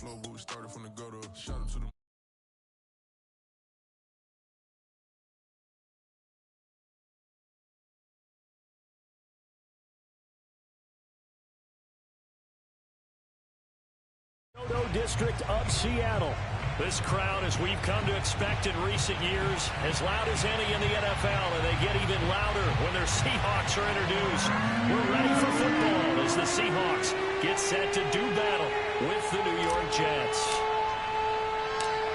flow, but we started from the gutter. Shout out to the District of Seattle. This crowd, as we've come to expect in recent years, as loud as any in the NFL, and they get even louder when their Seahawks are introduced. We're ready for football as the Seahawks get set to do battle with the New York Jets.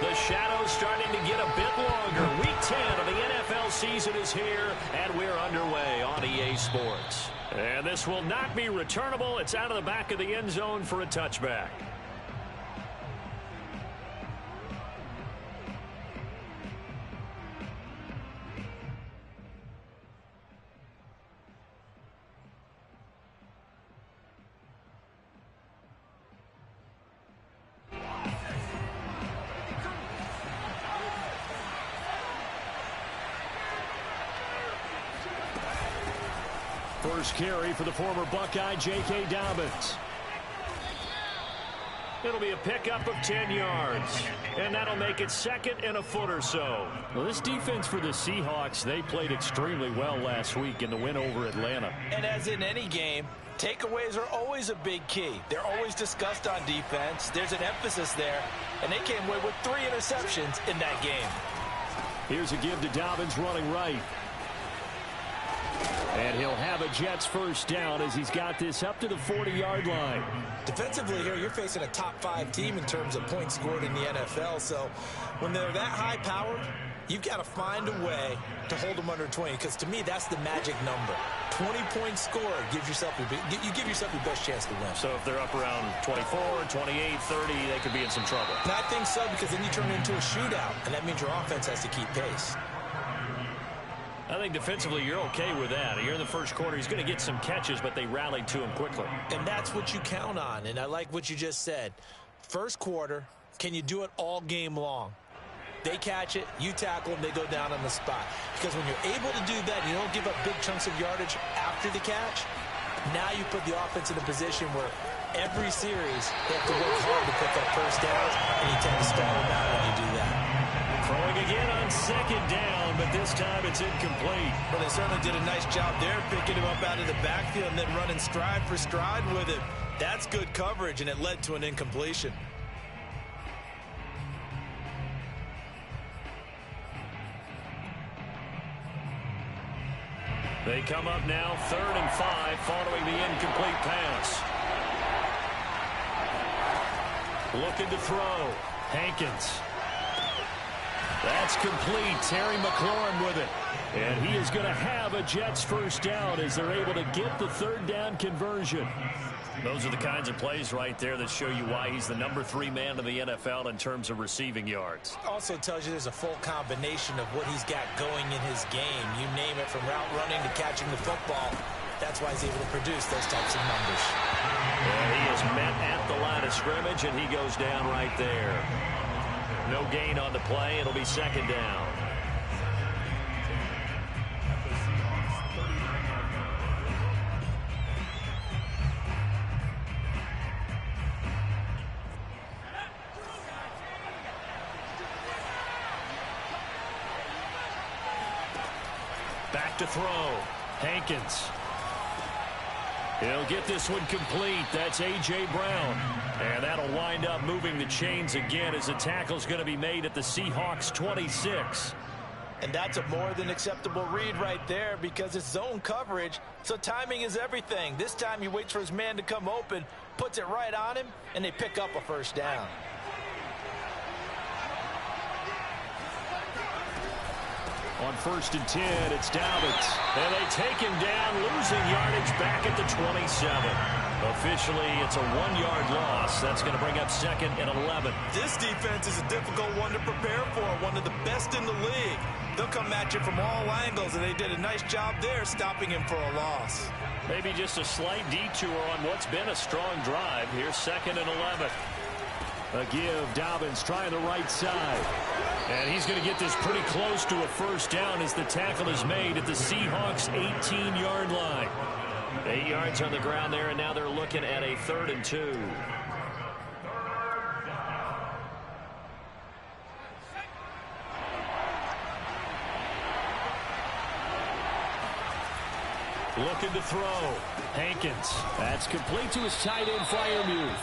The shadow's starting to get a bit longer. Week 10 of the NFL season is here, and we're underway on EA Sports. And this will not be returnable. It's out of the back of the end zone for a touchback. First carry for the former Buckeye, J.K. Dobbins. It'll be a pickup of 10 yards, and that'll make it second and a foot or so. Well, this defense for the Seahawks, they played extremely well last week in the win over Atlanta. And as in any game, takeaways are always a big key. They're always discussed on defense. There's an emphasis there, and they came away with 3 interceptions in that game. Here's a give to Dobbins running right. And he'll have a Jets first down as he's got this up to the 40-yard line. Defensively here, you're facing a top-5 team in terms of points scored in the NFL. So when they're that high-powered, you've got to find a way to hold them under 20. Because to me, that's the magic number. 20 points scored gives yourself you give yourself your best chance to win. So if they're up around 24, 28, 30, they could be in some trouble. And I think so, because then you turn it into a shootout, and that means your offense has to keep pace. I think defensively you're okay with that. You're in the first quarter. He's going to get some catches, but they rallied to him quickly. And that's what you count on, and I like what you just said. First quarter, can you do it all game long? They catch it, you tackle them, they go down on the spot. Because when you're able to do that, you don't give up big chunks of yardage after the catch, now you put the offense in a position where every series they have to work hard to pick up first downs, and you tend to stall them out when you do that. Throwing again on second down, but this time it's incomplete. Well, they certainly did a nice job there, picking him up out of the backfield and then running stride for stride with it. That's good coverage, and it led to an incompletion. They come up now 3rd and 5 following the incomplete pass. Looking to throw. Hankins. That's complete. Terry McLaurin with it. And he is going to have a Jets first down as they're able to get the 3rd down conversion. Those are the kinds of plays right there that show you why he's the number 3 man in the NFL in terms of receiving yards. Also tells you there's a full combination of what he's got going in his game. You name it, from route running to catching the football. That's why he's able to produce those types of numbers. And he is met at the line of scrimmage, and he goes down right there. No gain on the play. It'll be 2nd down. Back to throw. Hankins. He'll get this one complete. That's A.J. Brown. And that'll wind up moving the chains again as the tackle's going to be made at the Seahawks 26. And that's a more than acceptable read right there, because it's zone coverage, so timing is everything. This time he waits for his man to come open, puts it right on him, and they pick up a first down. On 1st and 10, it's Dobbins. And they take him down, losing yardage back at the 27. Officially, it's a 1-yard loss. That's going to bring up 2nd and 11. This defense is a difficult one to prepare for, one of the best in the league. They'll come at you from all angles, and they did a nice job there stopping him for a loss. Maybe just a slight detour on what's been a strong drive. Here's 2nd and 11. A give. Dobbins trying the right side. And he's going to get this pretty close to a first down as the tackle is made at the Seahawks 18-yard line. 8 yards on the ground there, and now they're looking at a 3rd and 2. Looking to throw. Hankins. That's complete to his tight end, Freiermuth.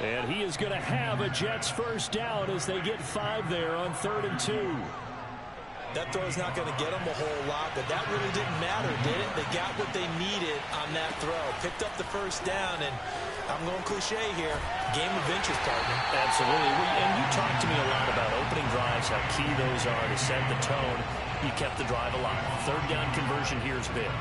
And he is going to have a Jets first down as they get 5 there on 3rd and 2. That throw is not going to get them a whole lot, but that really didn't matter, did it? They got what they needed on that throw. Picked up the first down, and I'm going cliche here. Game of inches, partner. Absolutely. And you talked to me a lot about opening drives, how key those are to set the tone. You kept the drive alive. 3rd down conversion here is big.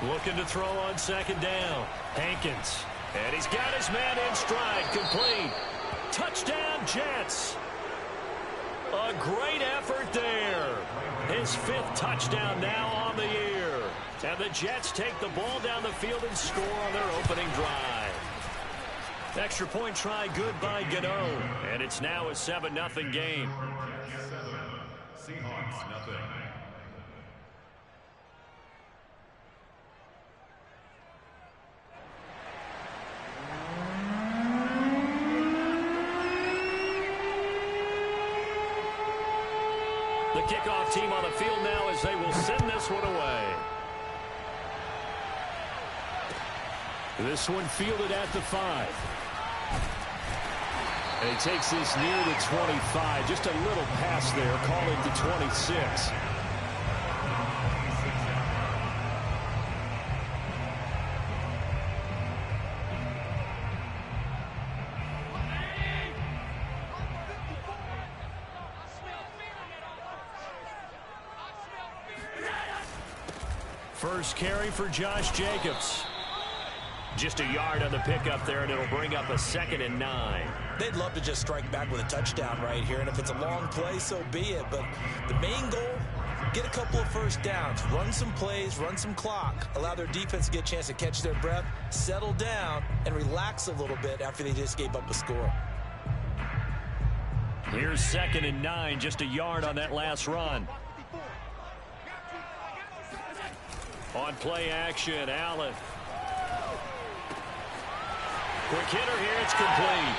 Looking to throw on 2nd down. Hankins. And he's got his man in stride. Complete. Touchdown, Jets. A great effort there. His 5th touchdown now on the year. And the Jets take the ball down the field and score on their opening drive. Extra point try good by Gano. And it's now a 7-0 game. Seahawks, nothing. The kickoff team on the field now as they will send this one away. This one fielded at the 5. And he takes this near the 25. Just a little pass there. Call it the 26. First carry for Josh Jacobs. Just a yard on the pickup there, and it'll bring up a 2nd and 9. They'd love to just strike back with a touchdown right here, and if it's a long play, so be it. But the main goal, get a couple of first downs, run some plays, run some clock, allow their defense to get a chance to catch their breath, settle down, and relax a little bit after they just gave up a score. Here's 2nd and 9, just a yard on that last run. On play action, Allen. Quick hitter here, it's complete.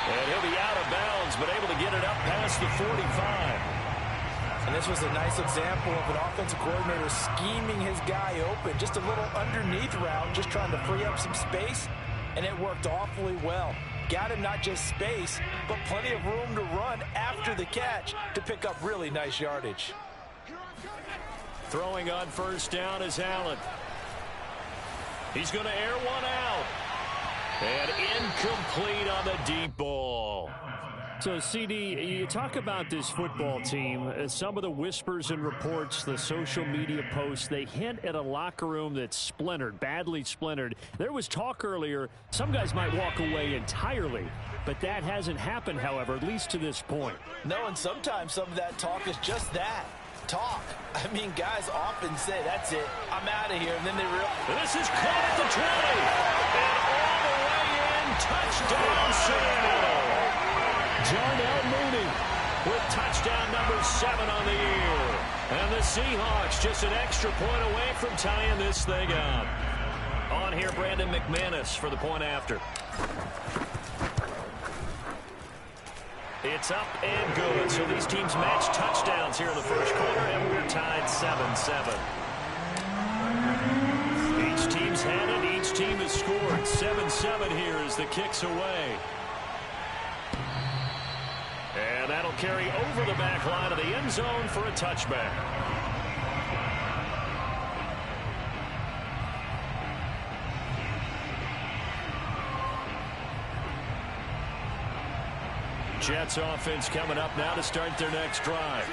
And he'll be out of bounds, but able to get it up past the 45. And this was a nice example of an offensive coordinator scheming his guy open. Just a little underneath route, just trying to free up some space, and it worked awfully well. Got him not just space, but plenty of room to run after the catch to pick up really nice yardage. Throwing on first down is Allen. He's going to air one out. And incomplete on the deep ball. So, CD, you talk about this football team. Some of the whispers and reports, the social media posts, they hint at a locker room that's splintered, badly splintered. There was talk earlier, some guys might walk away entirely. But that hasn't happened, however, at least to this point. No, and sometimes some of that talk is just that. Talk. I mean, guys often say, that's it, I'm out of here, and then they realize. This is caught at the 20. And all the way in, touchdown Seattle. Darnell Mooney with touchdown number 7 on the year. And the Seahawks just an extra point away from tying this thing up. On here, Brandon McManus for the point after. It's up and good. So these teams match touchdowns here in the first quarter, and we're tied 7-7. Each team's had it. Each team has scored. 7-7 here as the kick's away. And that'll carry over the back line of the end zone for a touchback. Jets offense coming up now to start their next drive.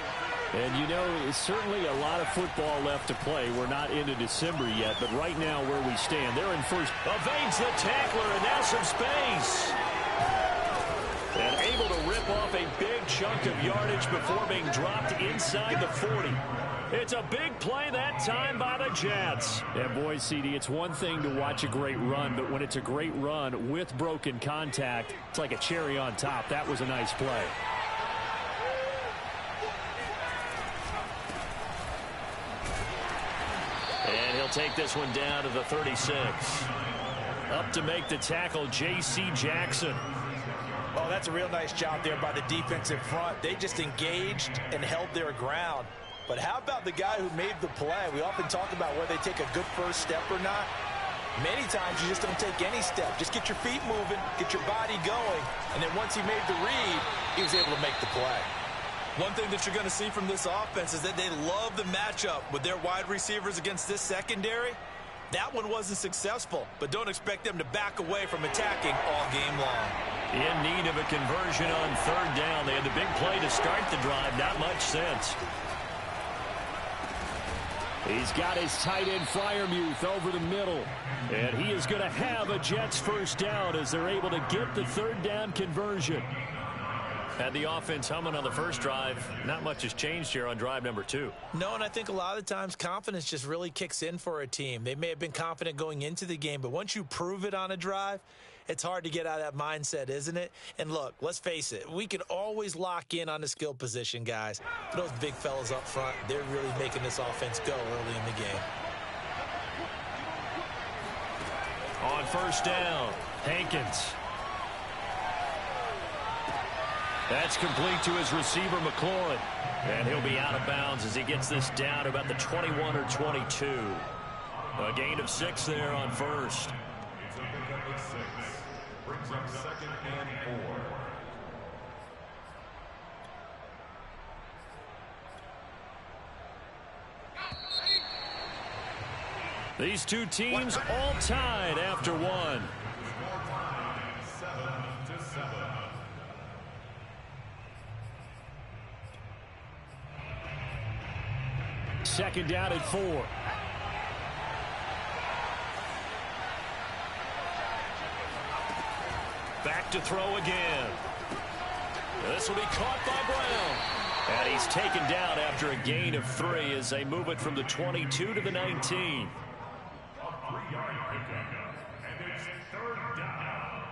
And, you know, it's certainly a lot of football left to play. We're not into December yet, but right now where we stand, they're in first. Evades the tackler, and now some space. And able to rip off a big chunk of yardage before being dropped inside the 40. It's a big play that time by the Jets. And, boy, CD, it's one thing to watch a great run, but when it's a great run with broken contact, it's like a cherry on top. That was a nice play. And he'll take this one down to the 36. Up to make the tackle, J.C. Jackson. Oh, that's a real nice job there by the defensive front. They just engaged and held their ground. But how about the guy who made the play? We often talk about whether they take a good first step or not. Many times you just don't take any step. Just get your feet moving, get your body going, and then once he made the read, he was able to make the play. One thing that you're going to see from this offense is that they love the matchup with their wide receivers against this secondary. That one wasn't successful, but don't expect them to back away from attacking all game long. In need of a conversion on third down. They had the big play to start the drive. Not much sense. He's got his tight end Freiermuth over the middle. And he is going to have a Jets first down as they're able to get the third down conversion. Had the offense humming on the first drive. Not much has changed here on drive number 2. No, and I think a lot of times confidence just really kicks in for a team. They may have been confident going into the game, but once you prove it on a drive, it's hard to get out of that mindset, isn't it? And look, let's face it, we can always lock in on the skill position, guys. But those big fellas up front, they're really making this offense go early in the game. On first down, Hankins. That's complete to his receiver, McLaurin. And he'll be out of bounds as he gets this down about the 21 or 22. A gain of 6 there on first. Brings up second and 4. These two teams all tied after one. 7-7. Second down at 4. Back to throw again. This will be caught by Brown. And he's taken down after a gain of 3 as they move it from the 22 to the 19. A 3-yard pickup, and it's third down.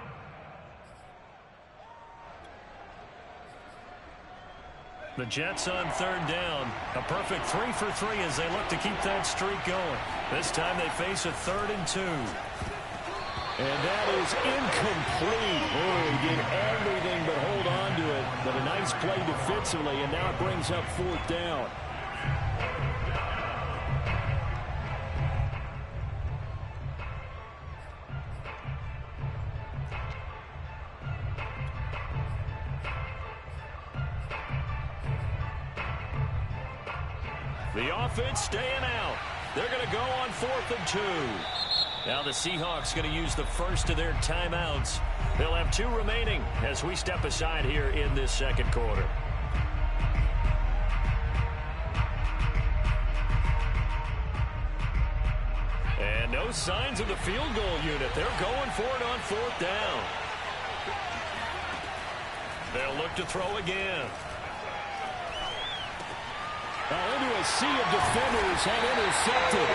The Jets on third down. A perfect 3 for 3 as they look to keep that streak going. This time they face a 3rd and 2. And that is incomplete. Oh, he did everything but hold on to it. But a nice play defensively, and now it brings up 4th down. The offense staying out. They're going to go on 4th and 2. Now the Seahawks going to use the first of their timeouts. They'll have 2 remaining as we step aside here in this second quarter. And no signs of the field goal unit. They're going for it on 4th down. They'll look to throw again. Into a sea of defenders and intercepted.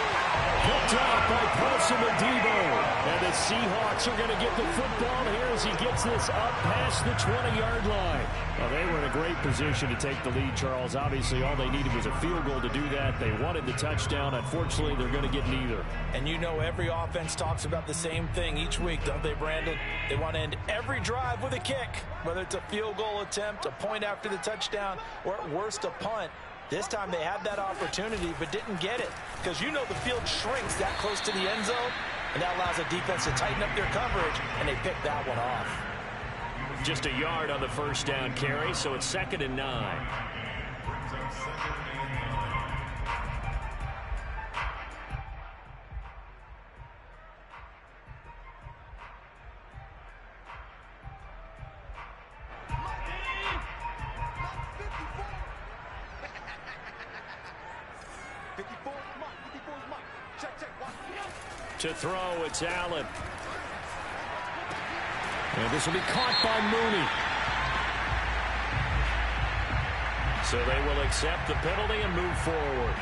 Picked off by Paulson Adebo. And the Seahawks are going to get the football here as he gets this up past the 20-yard line. Well, they were in a great position to take the lead, Charles. Obviously, all they needed was a field goal to do that. They wanted the touchdown. Unfortunately, they're going to get neither. And you know every offense talks about the same thing each week, don't they, Brandon? They want to end every drive with a kick, whether it's a field goal attempt, a point after the touchdown, or at worst a punt. This time they had that opportunity but didn't get it because you know the field shrinks that close to the end zone, and that allows the defense to tighten up their coverage, and they picked that one off. Just a yard on the first down carry, so it's 2nd and 9. Brings up second and 9. To throw, it's Allen. And this will be caught by Mooney. So they will accept the penalty and move forward.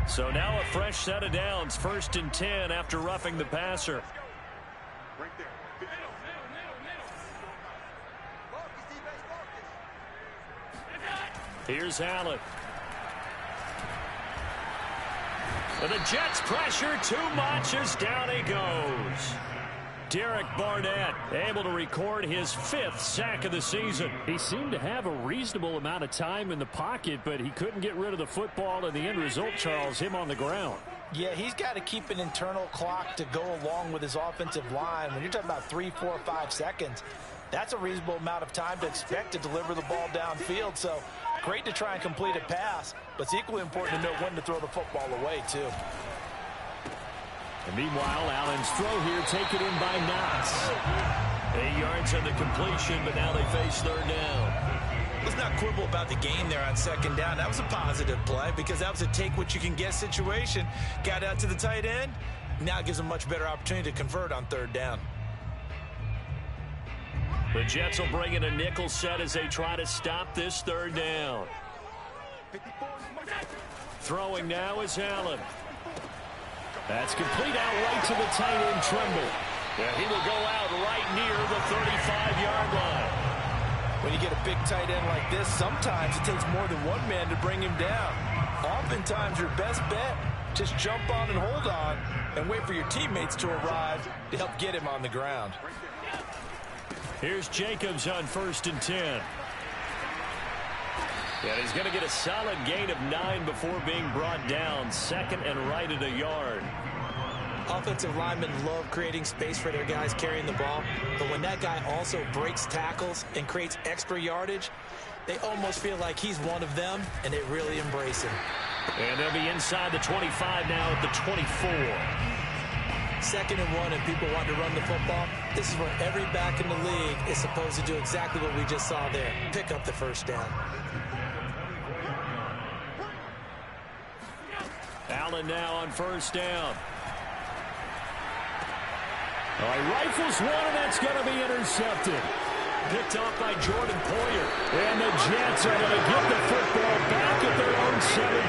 So now a fresh set of downs, 1st and 10 after roughing the passer. Right there. Here's Allen. And the Jets pressure too much as down he goes. Derek Barnett able to record his 5th sack of the season. He seemed to have a reasonable amount of time in the pocket, but he couldn't get rid of the football, and the end result, Charles, him on the ground. Yeah, he's got to keep an internal clock to go along with his offensive line. When you're talking about 3, 4, 5 seconds, that's a reasonable amount of time to expect to deliver the ball downfield. So great to try and complete a pass, but it's equally important to know when to throw the football away, too. And meanwhile, Allen's throw here taken in by Knox. 8 yards on the completion, but now they face 3rd down. Let's not quibble about the game there on 2nd down. That was a positive play because that was a take-what-you-can-get situation. Got out to the tight end. Now it gives them a much better opportunity to convert on 3rd down. The Jets will bring in a nickel set as they try to stop this 3rd down. Throwing now is Allen. That's complete out right to the tight end, Tremble. Yeah, he will go out right near the 35-yard line. When you get a big tight end like this, sometimes it takes more than one man to bring him down. Oftentimes, your best bet, just jump on and hold on and wait for your teammates to arrive to help get him on the ground. Here's Jacobs on 1st and 10. And he's going to get a solid gain of 9 before being brought down. 2nd and right at a yard. Offensive linemen love creating space for their guys carrying the ball, but when that guy also breaks tackles and creates extra yardage, they almost feel like he's one of them, and they really embrace him. And they'll be inside the 25 now at the 24. 2nd and 1, and people want to run the football. This is where every back in the league is supposed to do exactly what we just saw there. Pick up the 1st down. Allen now on 1st down. All right, rifles one, and that's going to be intercepted. Picked off by Jordan Poyer. And the Jets are going to get the football back at their own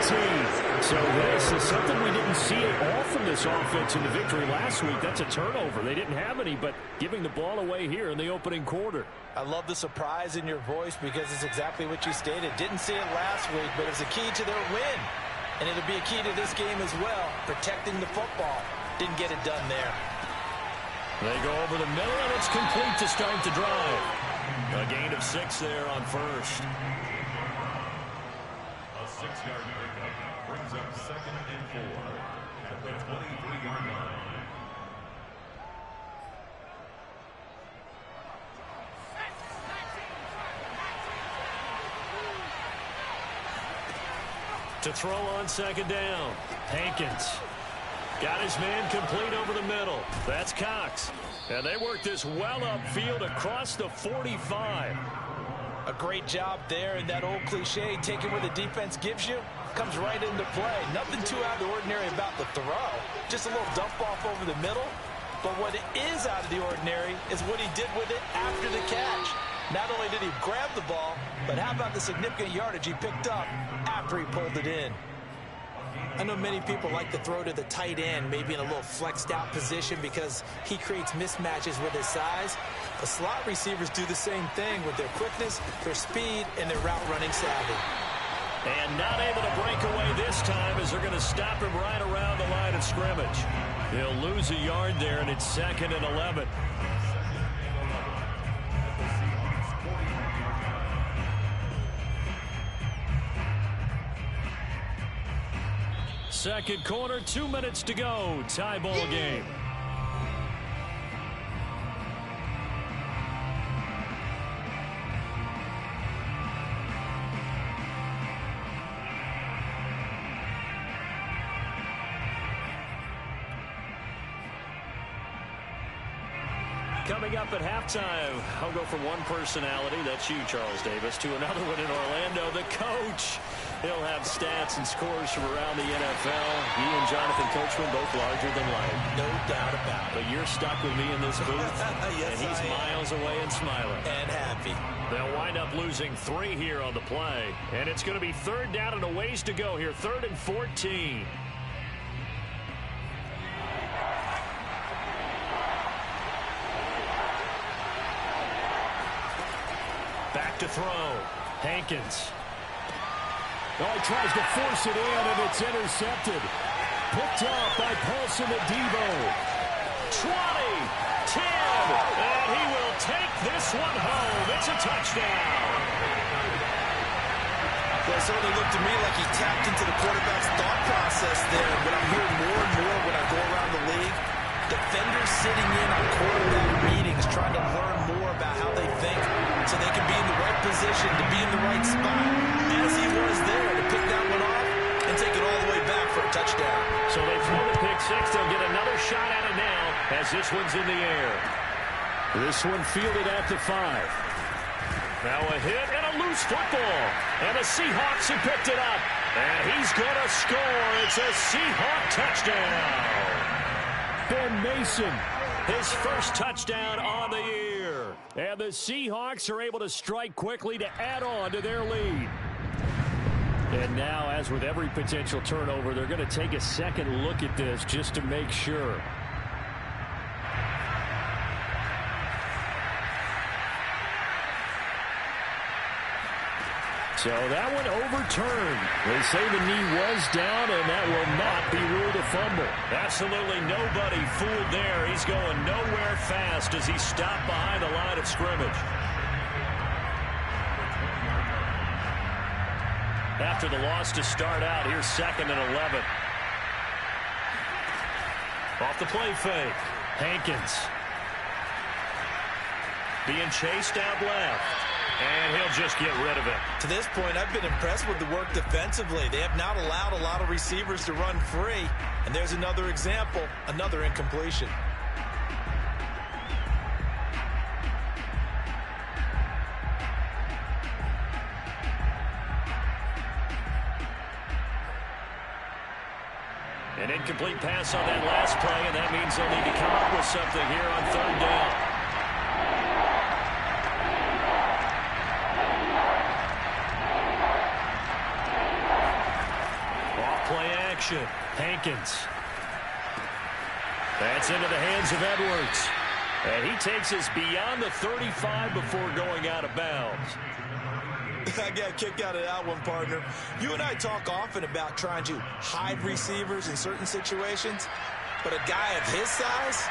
17. So this is something we didn't see at all from this offense in the victory last week. That's a turnover. They didn't have any, but giving the ball away here in the opening quarter. I love the surprise in your voice because it's exactly what you stated. Didn't see it last week, but it's a key to their win. And it'll be a key to this game as well, protecting the football. Didn't get it done there. They go over the middle, and it's complete to start the drive. A gain of 6 there on 1st. A 6-yard pickup brings up 2nd and 4 at the 23-yard line. To throw on 2nd down. Hankins got his man complete over the middle. That's Cox. And they work this well upfield across the 45. A great job there, and that old cliche, taking what the defense gives you, comes right into play. Nothing too out of the ordinary about the throw. Just a little dump off over the middle. But what is out of the ordinary is what he did with it after the catch. Not only did he grab the ball, but how about the significant yardage he picked up after he pulled it in. I know many people like to throw to the tight end, maybe in a little flexed out position because he creates mismatches with his size. The slot receivers do the same thing with their quickness, their speed, and their route running savvy. And not able to break away this time as they're going to stop him right around the line of scrimmage. He'll lose a yard there, and it's 2nd and 11. Second quarter, 2 minutes to go. Tie ball game. Coming up at halftime, I'll go from one personality, that's you, Charles Davis, to another one in Orlando, the coach. He'll have stats and scores from around the NFL. He and Jonathan Coachman both larger than life. No doubt about it. But you're stuck with me in this booth, Yes, and he's miles away and smiling. And happy. They'll wind up losing 3 here on the play, and it's going to be 3rd down and a ways to go here, 3rd and 14. Back to throw. Hankins. Oh, he tries to force it in, and it's intercepted. Picked up by Paulson Adebo. 20, 10, and he will take this one home. It's a touchdown. Well, it certainly looked to me like he tapped into the quarterback's thought process there. But I'm hearing more and more when I go around the league, defenders sitting in on quarterback meetings trying to learn more about how they think so they can be in the right position to be in the right spot, as he was there to pick that one off and take it all the way back for a touchdown. So they throw the pick six. They'll get another shot at it now as this one's in the air. This one fielded at the 5. Now a hit and a loose football. And the Seahawks have picked it up. And he's going to score. It's a Seahawk touchdown. Ben Mason, His first touchdown on the year. and the Seahawks are able to strike quickly to add on to their lead. And now, as with every potential turnover, they're going to take a second look at this just to make sure. So that one overturned. They say the knee was down, and that will not be ruled a fumble. Absolutely nobody fooled there. He's going nowhere fast as he stopped behind the line of scrimmage. After the loss to start out, here's 2nd and 11. Off the play fake. Hankins. Being chased out left. And he'll just get rid of it. To this point, I've been impressed with the work defensively. They have not allowed a lot of receivers to run free. And there's another example, another incompletion. An incomplete pass on that last play, and that means they'll need to come up with something here on 3rd down. Play action. Hankins. That's into the hands of Edwards. And he takes us beyond the 35 before going out of bounds. I got a kick out of that one, partner. You and I talk often about trying to hide receivers in certain situations, but a guy of his size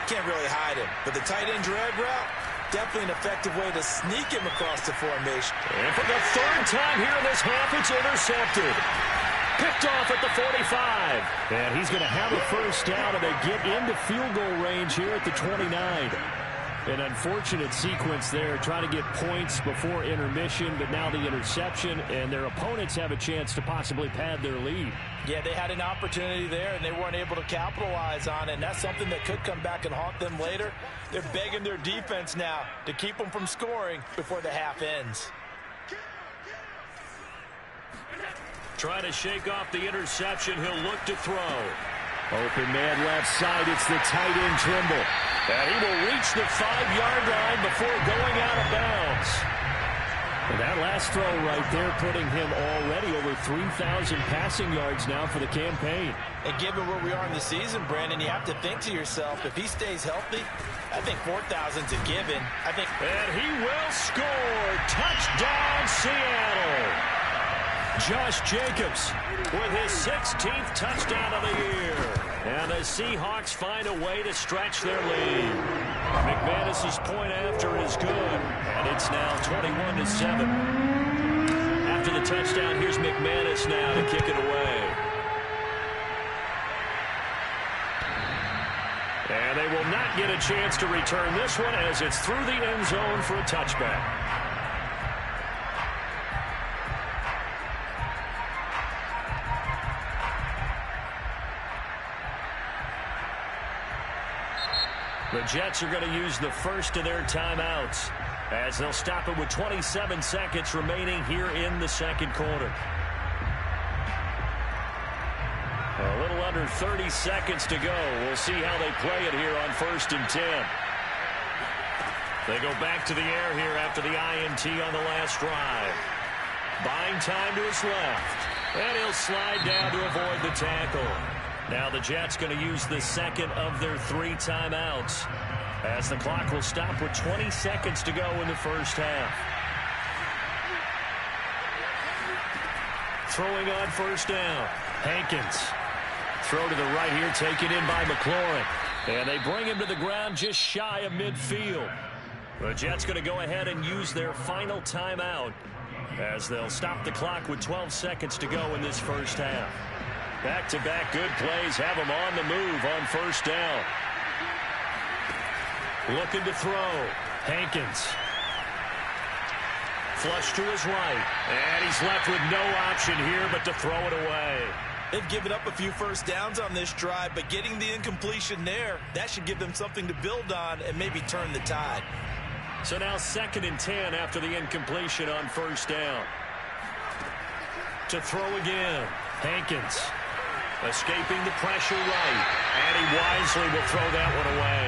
can't really hide him. But the tight end drag route, definitely an effective way to sneak him across the formation. And for the 3rd time here in this half, it's intercepted. Picked off at the 45. And he's going to have a first down, and they get into field goal range here at the 29. An unfortunate sequence there, trying to get points before intermission, but now the interception, and their opponents have a chance to possibly pad their lead. Yeah, they had an opportunity there, and they weren't able to capitalize on it, and that's something that could come back and haunt them later. They're begging their defense now to keep them from scoring before the half ends. Trying to shake off the interception. He'll look to throw. Open man left side. It's the tight end Trimble. And he will reach the 5-yard line before going out of bounds. And that last throw right there putting him already over 3,000 passing yards now for the campaign. And given where we are in the season, Brandon, you have to think to yourself, if he stays healthy, I think 4,000's a given. And he will score. Touchdown, Seattle. Josh Jacobs with his 16th touchdown of the year. And the Seahawks find a way to stretch their lead. McManus's point after is good. And it's now 21-7. After the touchdown, here's McManus now to kick it away. And they will not get a chance to return this one as it's through the end zone for a touchback. The Jets are going to use the first of their timeouts as they'll stop it with 27 seconds remaining here in the 2nd quarter. A little under 30 seconds to go. We'll see how they play it here on 1st and 10. They go back to the air here after the INT on the last drive. Buying time to his left. And he'll slide down to avoid the tackle. Now the Jets going to use the 2nd of their 3 timeouts as the clock will stop with 20 seconds to go in the 1st half. throwing on first down. Hankins. Throw to the right here, taken in by McLaurin. And they bring him to the ground just shy of midfield. The Jets going to go ahead and use their final timeout as they'll stop the clock with 12 seconds to go in this first half. Back-to-back good plays have them on the move on first down. Looking to throw. Hankins. Flush to his right. And he's left with no option here but to throw it away. They've given up a few first downs on this drive, but getting the incompletion there, that should give them something to build on and maybe turn the tide. So now 2nd and 10 after the incompletion on first down. To throw again. Hankins. Escaping the pressure right. And he wisely will throw that one away.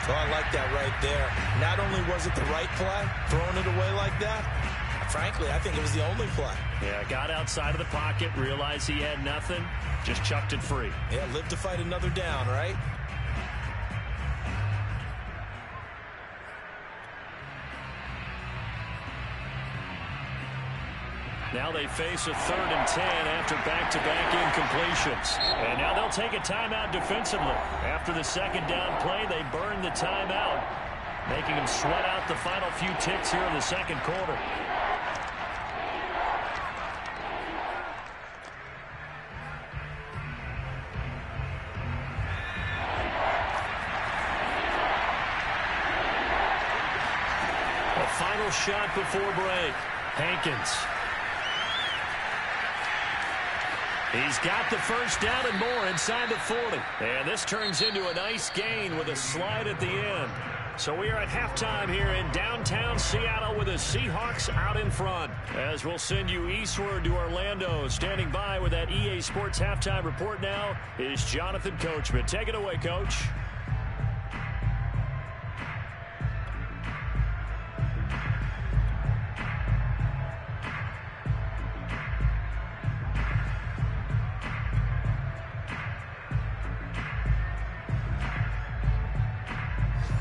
Oh, I like that right there. Not only was it the right play, throwing it away like that, frankly, I think it was the only play. Yeah, got outside of the pocket, realized he had nothing, just chucked it free. Yeah, live to fight another down, right? Now they face a 3rd and 10 after back-to-back incompletions. And now they'll take a timeout defensively. After the 2nd down play, they burn the timeout, making them sweat out the final few ticks here in the 2nd quarter. A final shot before break. Hankins. He's got the first down and more inside the 40. And this turns into a nice gain with a slide at the end. So we are at halftime here in downtown Seattle with the Seahawks out in front. As we'll send you eastward to Orlando. Standing by with that EA Sports halftime report now is Jonathan Coachman. Take it away, Coach.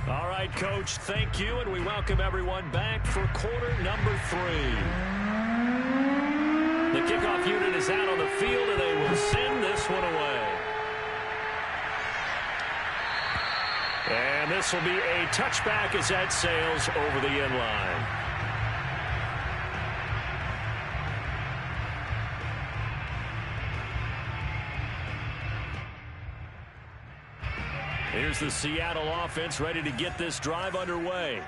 All right, Coach, thank you, and we welcome everyone back for quarter number 3. The kickoff unit is out on the field, and they will send this one away. And this will be a touchback as that sails over the end line. Here's the Seattle offense ready to get this drive underway.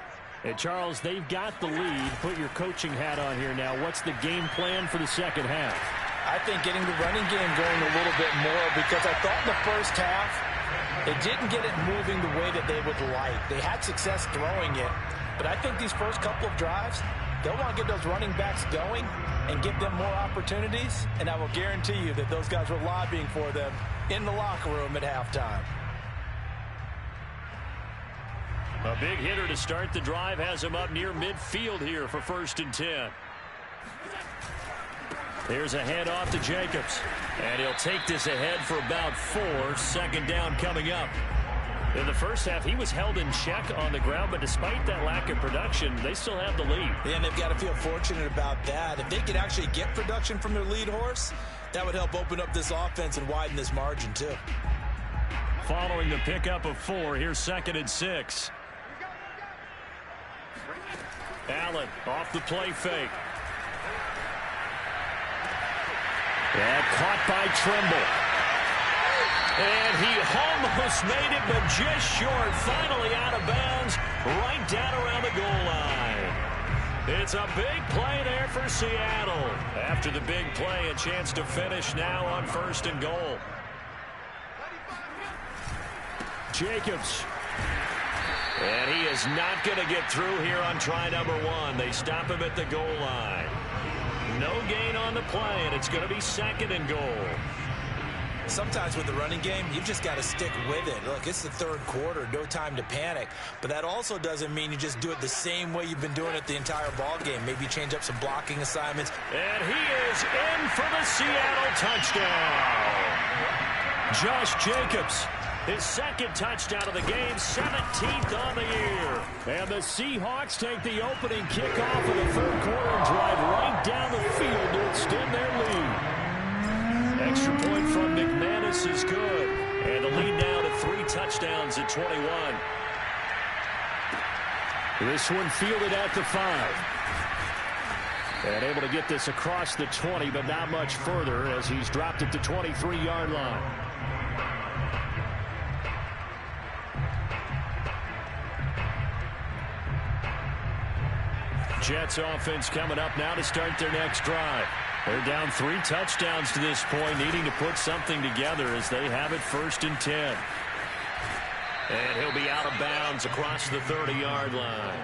And, Charles, they've got the lead. Put your coaching hat on here now. What's the game plan for the second half? I think getting the running game going a little bit more, because I thought in the first half they didn't get it moving the way that they would like. They had success throwing it, but I think these first couple of drives, they'll want to get those running backs going and give them more opportunities, and I will guarantee you that those guys were lobbying for them in the locker room at halftime. A big hitter to start the drive has him up near midfield here for 1st and 10. Here's a handoff to Jacobs. And he'll take this ahead for about 4. 2nd down coming up. In the first half, he was held in check on the ground, but despite that lack of production, they still have the lead. Yeah, and they've got to feel fortunate about that. If they could actually get production from their lead horse, that would help open up this offense and widen this margin too. Following the pickup of 4, here's 2nd and 6. Allen off the play fake. And caught by Trimble. And he almost made it, but just short. Finally out of bounds, right down around the goal line. It's a big play there for Seattle. After the big play, a chance to finish now on 1st and goal. Jacobs. And he is not going to get through here on try number 1. They stop him at the goal line. No gain on the play, and it's going to be 2nd and goal. Sometimes with the running game, you've just got to stick with it. Look, it's the 3rd quarter, no time to panic. But that also doesn't mean you just do it the same way you've been doing it the entire ball game. Maybe change up some blocking assignments. And he is in for the Seattle touchdown. Josh Jacobs. His 2nd touchdown of the game, 17th on the year. And the Seahawks take the opening kickoff of the 3rd quarter and drive right down the field to extend their lead. 21. This one fielded at the 5. And able to get this across the 20, but not much further as he's dropped at the 23-yard line. Jets offense coming up now to start their next drive. They're down 3 touchdowns to this point, needing to put something together as they have it 1st and 10. And he'll be out of bounds across the 30-yard line.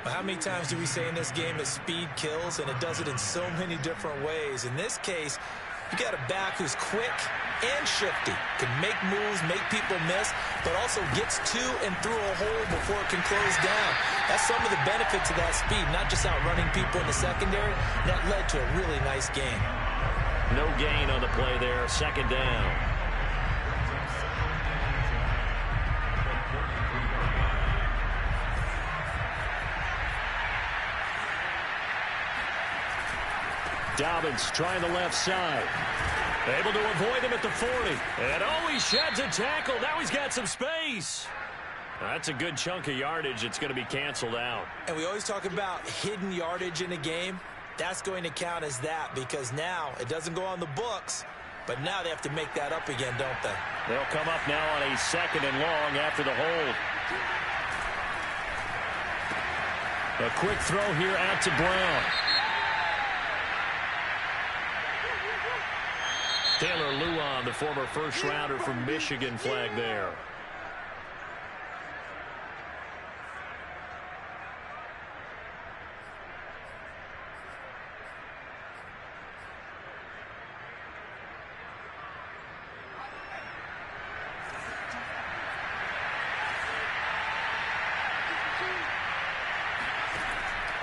How many times do we say in this game that speed kills, and it does it in so many different ways? In this case, you got a back who's quick and shifty, can make moves, make people miss, but also gets to and through a hole before it can close down. That's some of the benefits of that speed, not just outrunning people in the secondary. That led to a really nice gain. No gain on the play there, 2nd down. Dobbins trying the left side. Able to avoid him at the 40. And he sheds a tackle. Now he's got some space. That's a good chunk of yardage. It's going to be canceled out. And we always talk about hidden yardage in a game. That's going to count as that because now it doesn't go on the books, but now they have to make that up again, don't they? They'll come up now on a 2nd and long after the hold. A quick throw here out to Brown. Taylor Luan, the former first-rounder from Michigan, flag there.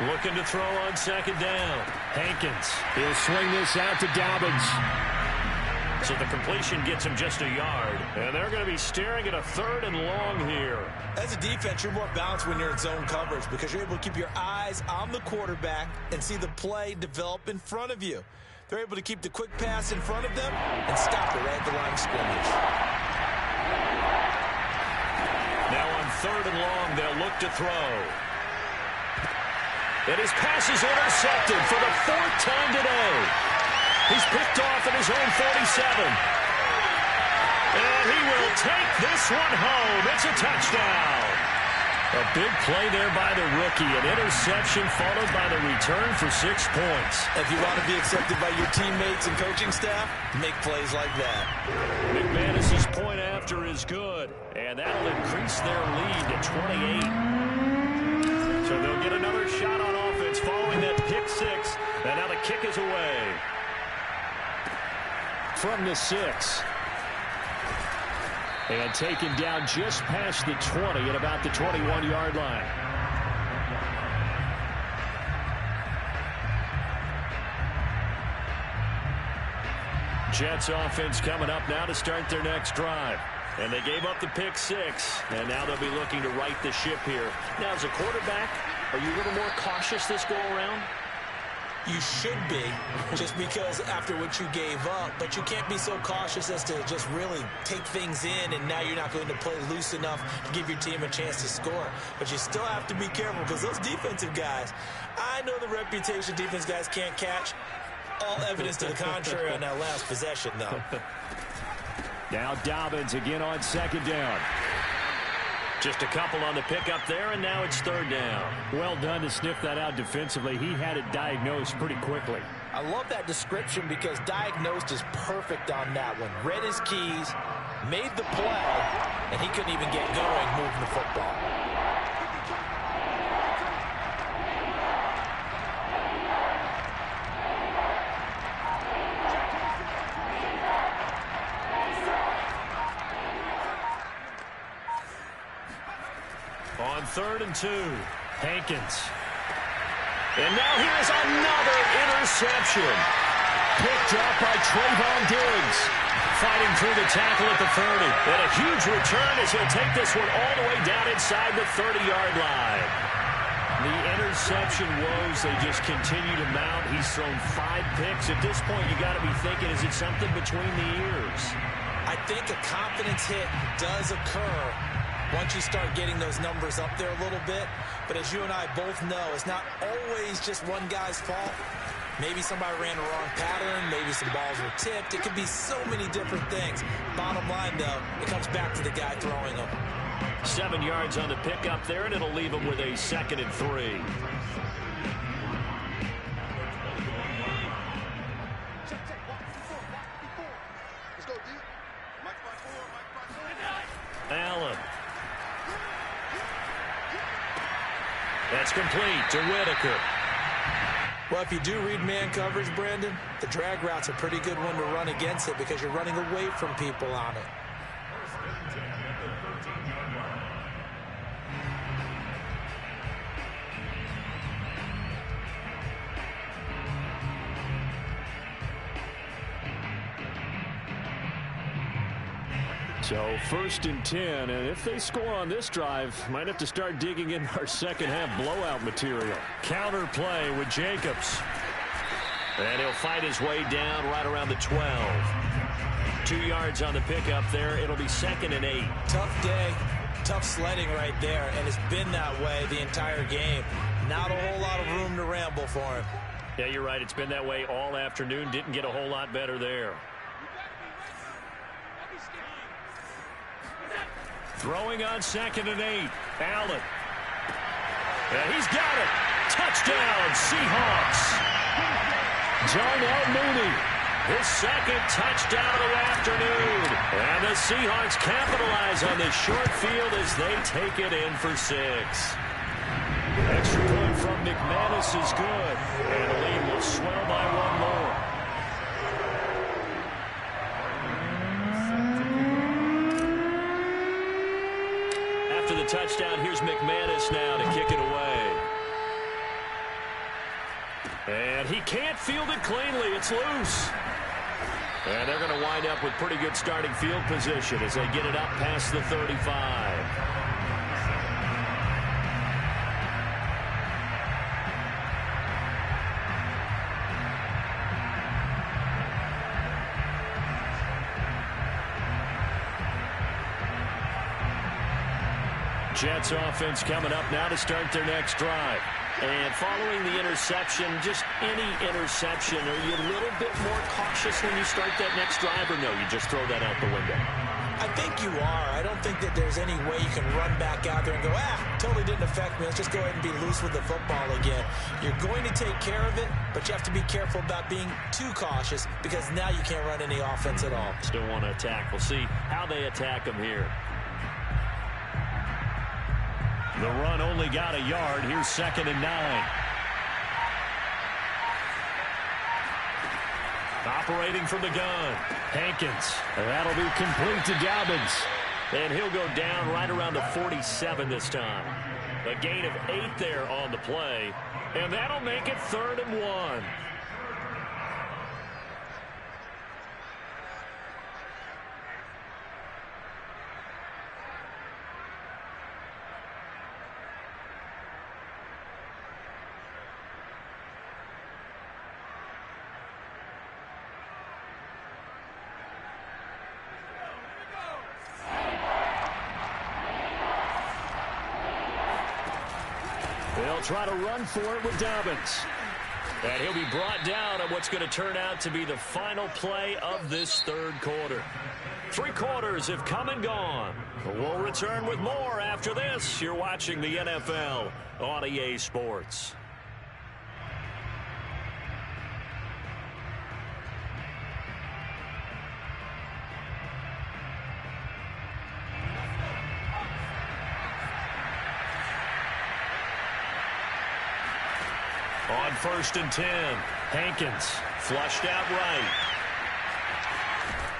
Looking to throw on 2nd down. Hankins, he'll swing this out to Dobbins. So the completion gets him just a yard. And they're going to be staring at a 3rd and long here. As a defense, you're more balanced when you're in zone coverage because you're able to keep your eyes on the quarterback and see the play develop in front of you. They're able to keep the quick pass in front of them and stop it right at the line of scrimmage. Now on 3rd and long, they'll look to throw. And his pass is intercepted for the 4th time today. He's picked off at his own 47. And he will take this one home. It's a touchdown. A big play there by the rookie. An interception followed by the return for 6 points. If you want to be accepted by your teammates and coaching staff, make plays like that. McManus's point after is good. And that'll increase their lead to 28. So they'll get another shot on offense following that pick 6. And now the kick is away. From the 6. And taken down just past the 20 at about the 21-yard line. Jets offense coming up now to start their next drive. And they gave up the pick 6. And now they'll be looking to right the ship here. Now, as a quarterback, are you a little more cautious this go-around? You should be, just because after what you gave up, but you can't be so cautious as to just really take things in, and now you're not going to play loose enough to give your team a chance to score. But you still have to be careful because those defensive guys, I know the reputation defense guys can't catch. All evidence to the contrary on that last possession, though. Now Dobbins again on 2nd down. Just a couple on the pickup there, and now it's 3rd down. Well done to sniff that out defensively. He had it diagnosed pretty quickly. I love that description because diagnosed is perfect on that one. Read his keys, made the play, and he couldn't even get going moving the football. On 3rd and 2. Hankins. And now here's another interception. Picked up by Trayvon Diggs. Fighting through the tackle at the 30. And a huge return as he'll take this one all the way down inside the 30-yard line. The interception woes, they just continue to mount. He's thrown 5 picks. At this point, you got to be thinking, is it something between the ears? I think a confidence hit does occur once you start getting those numbers up there a little bit. But as you and I both know, it's not always just one guy's fault. Maybe somebody ran the wrong pattern. Maybe some balls were tipped. It could be so many different things. Bottom line, though, it comes back to the guy throwing them. 7 yards on the pickup there, and it'll leave him with a 2nd and 3. Allen. That's complete to Whitaker. Well, if you do read man coverage, Brandon, the drag route's a pretty good one to run against it because you're running away from people on it. So 1st and 10, and if they score on this drive, might have to start digging in our second half blowout material. Counter play with Jacobs. And he'll fight his way down right around the 12. 2 yards on the pickup there. It'll be 2nd and 8. Tough day, tough sledding right there, and it's been that way the entire game. Not a whole lot of room to ramble for him. Yeah, you're right. It's been that way all afternoon. Didn't get a whole lot better there. Throwing on 2nd and 8. Allen. And he's got it. Touchdown, Seahawks. Darnell Mooney. His 2nd touchdown of the afternoon. And the Seahawks capitalize on this short field as they take it in for 6. Extra point from McManus is good. And the lead will swell by 1 more. After the touchdown, here's McManus now to kick it away. And he can't field it cleanly. It's loose. And they're going to wind up with pretty good starting field position as they get it up past the 35. Jets offense coming up now to start their next drive. And following the interception, just any interception, are you a little bit more cautious when you start that next drive, or no, you just throw that out the window? I think you are. I don't think that there's any way you can run back out there and go, totally didn't affect me. Let's just go ahead and be loose with the football again. You're going to take care of it, but you have to be careful about being too cautious because now you can't run any offense at all. Still want to attack. We'll see how they attack them here. The run only got a yard. Here's 2nd and 9. Operating from the gun. Hankins. That'll be complete to Dobbins. And he'll go down right around the 47 this time. A gain of 8 there on the play. And that'll make it 3rd and 1. They'll try to run for it with Dobbins. And he'll be brought down on what's going to turn out to be the final play of this 3rd quarter. 3 quarters have come and gone. We'll return with more after this. You're watching the NFL on EA Sports. On 1st and 10, Hankins flushed out right.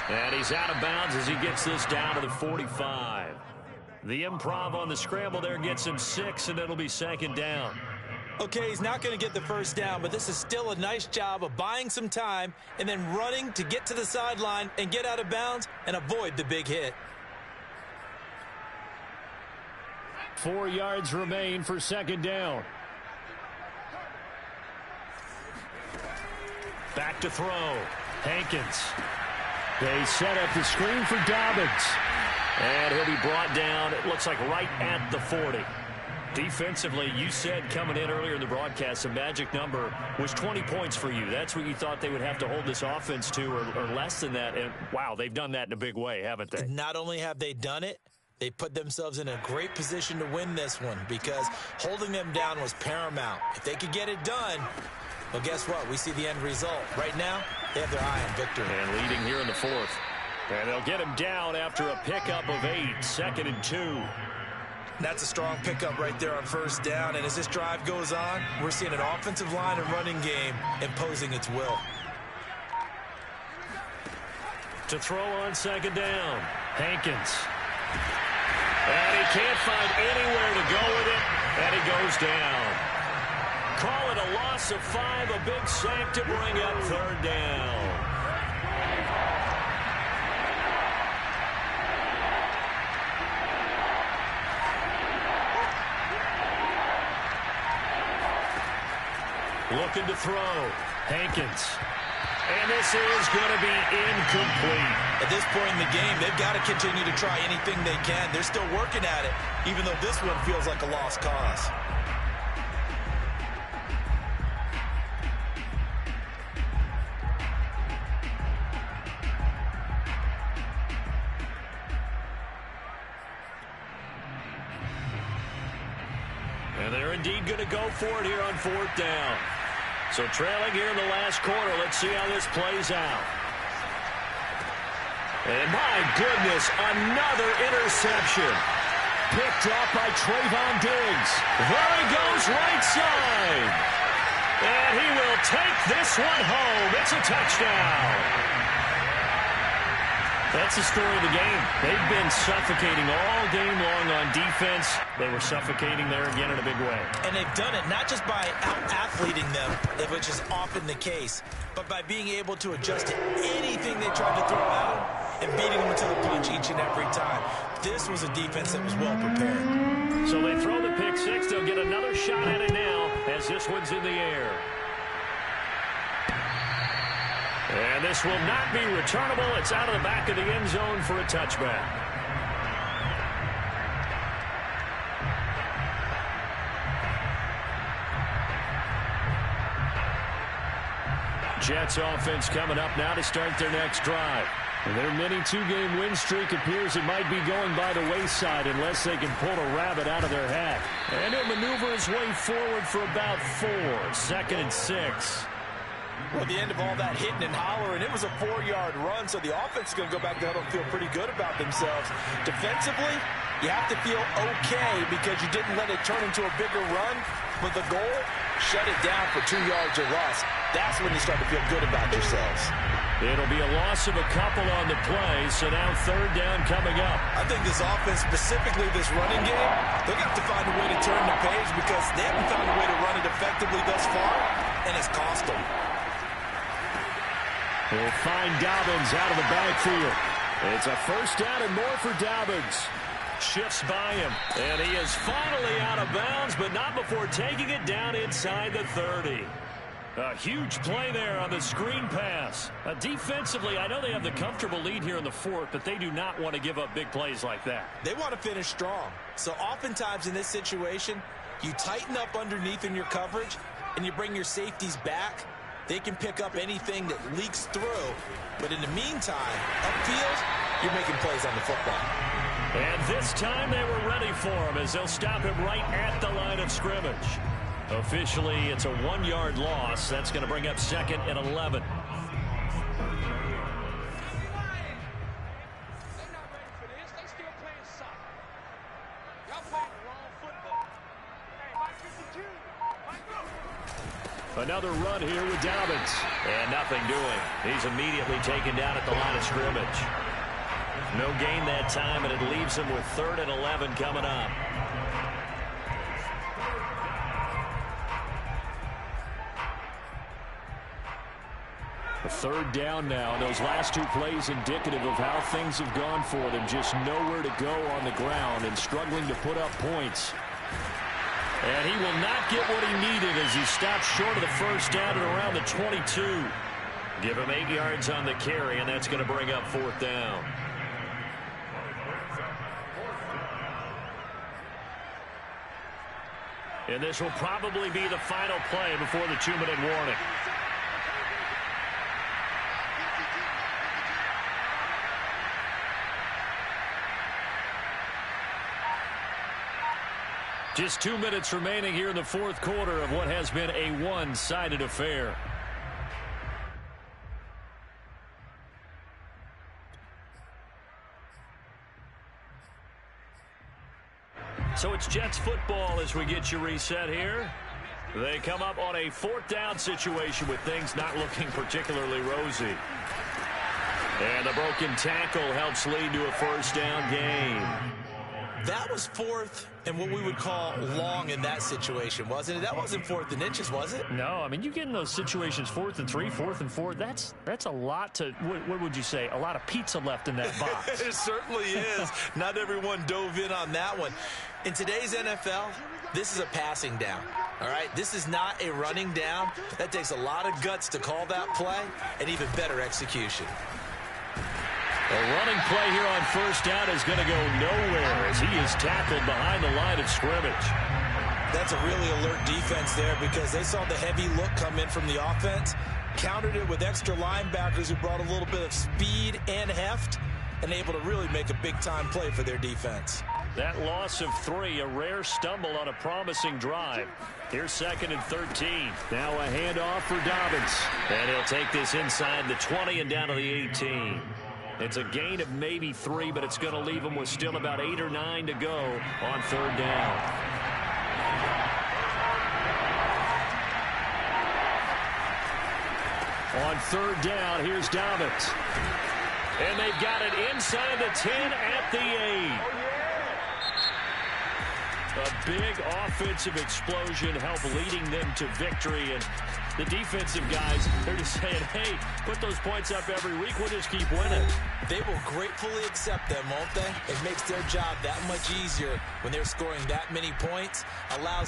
And he's out of bounds as he gets this down to the 45. The improv on the scramble there gets him 6, and it'll be 2nd down. Okay, he's not going to get the 1st down, but this is still a nice job of buying some time and then running to get to the sideline and get out of bounds and avoid the big hit. 4 yards remain for 2nd down. Back to throw. Hankins. They set up the screen for Dobbins. And he'll be brought down, it looks like right at the 40. Defensively, you said coming in earlier in the broadcast, the magic number was 20 points for you. That's what you thought they would have to hold this offense to, or less than that. And, wow, they've done that in a big way, haven't they? Not only have they done it, they put themselves in a great position to win this one because holding them down was paramount. If they could get it done, well, guess what? We see the end result. Right now, they have their eye on victory. And leading here in the fourth. And they'll get him down after a pickup of 8, 2nd and 2. That's a strong pickup right there on first down. And as this drive goes on, we're seeing an offensive line and running game imposing its will. To throw on 2nd down, Hankins. And he can't find anywhere to go with it, and he goes down. Call it a loss of 5, a big sack to bring up 3rd down. Looking to throw. Hankins. And this is going to be incomplete. At this point in the game, they've got to continue to try anything they can. They're still working at it, even though this one feels like a lost cause. And they're indeed going to go for it here on 4th down. So trailing here in the last quarter. Let's see how this plays out. And my goodness, another interception. Picked off by Trayvon Diggs. There he goes right side. And he will take this one home. It's a touchdown. That's the story of the game. They've been suffocating all game long on defense. They were suffocating there again in a big way. And they've done it not just by out-athleting them, which is often the case, but by being able to adjust to anything they tried to throw at them and beating them to the punch each and every time. This was a defense that was well prepared. So they throw the pick six. They'll get another shot at it now as this one's in the air. And this will not be returnable. It's out of the back of the end zone for a touchback. Jets offense coming up now to start their next drive. And their mini 2-game win streak appears it might be going by the wayside unless they can pull a rabbit out of their hat. And he'll maneuver his way forward for about 4. 2nd and 6. Well, at the end of all that hitting and hollering, it was a 4-yard run, so the offense is going to go back to huddle and feel pretty good about themselves. Defensively, you have to feel okay because you didn't let it turn into a bigger run, but the goal, shut it down for 2 yards or less. That's when you start to feel good about yourselves. It'll be a loss of a couple on the play, so now 3rd down coming up. I think this offense, specifically this running game, they're going to have to find a way to turn the page because they haven't found a way to run it effectively thus far, and it's cost them. We'll find Dobbins out of the backfield. It's a 1st down and more for Dobbins. Shifts by him, and he is finally out of bounds, but not before taking it down inside the 30. A huge play there on the screen pass. Defensively, I know they have the comfortable lead here in the 4th, but they do not want to give up big plays like that. They want to finish strong. So oftentimes in this situation, you tighten up underneath in your coverage, and you bring your safeties back. They can pick up anything that leaks through. But in the meantime, upfield, you're making plays on the football. And this time they were ready for him as they'll stop him right at the line of scrimmage. Officially, it's a 1-yard loss. That's going to bring up 2nd and 11. Another run here with Dobbins. And nothing doing. He's immediately taken down at the line of scrimmage. No gain that time, and it leaves him with 3rd and 11 coming up. A 3rd down now. And those last 2 plays indicative of how things have gone for them. Just nowhere to go on the ground and struggling to put up points. And he will not get what he needed as he stops short of the 1st down at around the 22. Give him 8 yards on the carry, and that's going to bring up 4th down. And this will probably be the final play before the 2-minute warning. Just 2 minutes remaining here in the 4th quarter of what has been a one-sided affair. So it's Jets football as we get you reset here. They come up on a 4th down situation with things not looking particularly rosy. And the broken tackle helps lead to a 1st down gain. That was 4th and what we would call long in that situation, wasn't it? That wasn't 4th and inches, was it? No, I mean, you get in those situations 4th and 3, 4th and 4. That's a lot to, what would you say, a lot of pizza left in that box. It certainly is. Not everyone dove in on that one. In today's NFL, this is a passing down. All right, this is not a running down. That takes a lot of guts to call that play and even better execution. A running play here on 1st down is going to go nowhere as he is tackled behind the line of scrimmage. That's a really alert defense there because they saw the heavy look come in from the offense, countered it with extra linebackers who brought a little bit of speed and heft, and able to really make a big-time play for their defense. That loss of 3, a rare stumble on a promising drive. Here's 2nd and 13. Now a handoff for Dobbins. And he'll take this inside the 20 and down to the 18. It's a gain of maybe 3, but it's going to leave them with still about 8 or 9 to go on 3rd down. On 3rd down, here's Dobbins. And they've got it inside the 10 at the 8. A big offensive explosion helped leading them to victory. And the defensive guys, they're just saying, hey, put those points up every week. We'll just keep winning. They will gratefully accept them, won't they? It makes their job that much easier when they're scoring that many points. Allows them